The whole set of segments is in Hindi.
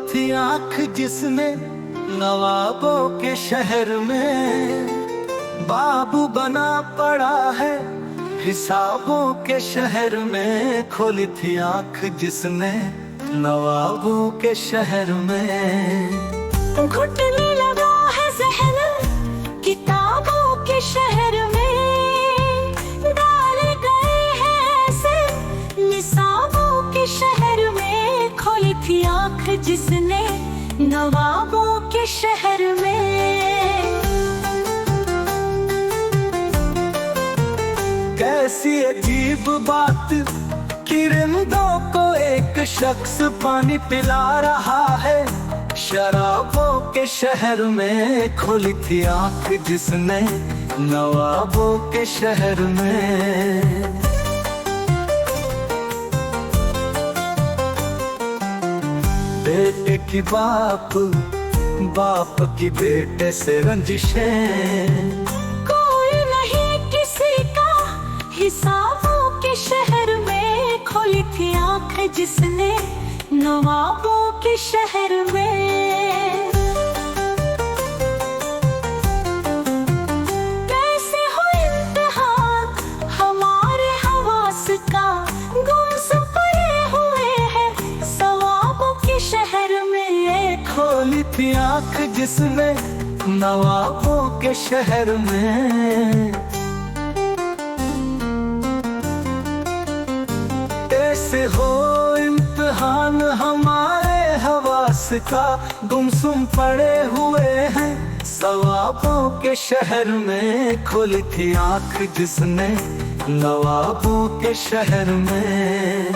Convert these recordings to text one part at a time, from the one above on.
थी आंख जिसने नवाबों के शहर में। बाबू बना पड़ा है हिसाबों के शहर में। खोली थी आंख जिसने नवाबों के शहर में। घुटने लगा है जहन किताबों के शहर में। डाले गए हैं ऐसे निसाबों के शहर में। खोली थी आंख जिसने नवाबों के शहर में। कैसी अजीब बात, किरंदों को एक शख्स पानी पिला रहा है शराबों के शहर में। खोली थी आंख जिसने नवाबों के शहर में। बेटे की बाप, बाप की बेटे से रंजिशें। कोई नहीं किसी का हिसाबों के शहर में। खोली थी आंख जिसने नवाबों के शहर में। कैसे हो इम्तिहान हमारे हवास का, गुमसुम पड़े हुए हैं सवाबों के शहर में। खोली थी आंख जिसने नवाबों के शहर में। कैसे हो इम्तिहान हमारे हवास का, गुमसुम पड़े हुए हैं सवाबों के शहर में। खोली थी आंख जिसने नवाबों के शहर में।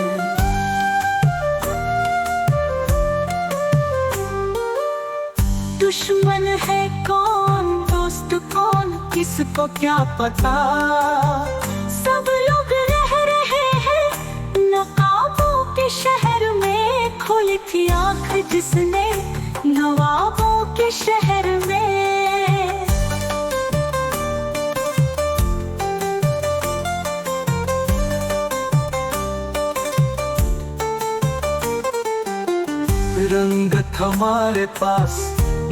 दुश्मन है कौन दोस्त कौन किसको क्या पता। सब लोग रह रहे हैं नकाबों के शहर में। खोली थी आंख जिसने नवाबों के शहर में। रंगत हमारे पास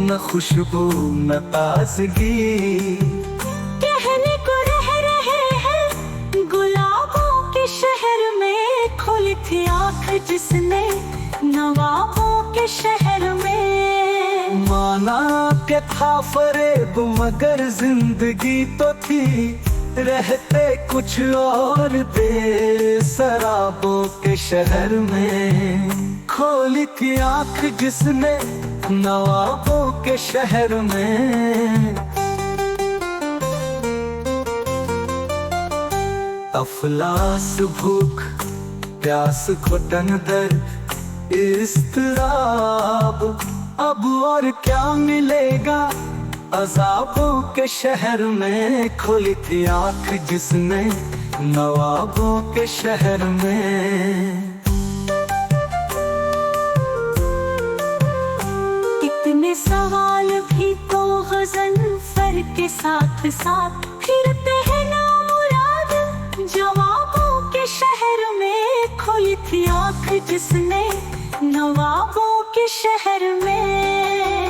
न खुशबू न ताजगी। कहने को रह रहे हैं गुलाबों के शहर में। खोली थी आंख जिसने नवाबों के शहर में। माना के था फरेब मगर जिंदगी तो थी, रहते कुछ और दे शराबों के शहर में। खोली थी आंख जिसने नवाबों के शहर में। अफलास भूख प्यास घुटन दर्द इज़्तिराब, अब और क्या मिलेगा अज़ाबों के शहर में। खोली थी आंख जिसने नवाबों के शहर में। इतने सवाल भी तो गज़नफ़र के साथ साथ फिरते हैं नामुराद जवाबों के शहर में। खोली थी आंख जिसने नवाबों के शहर में।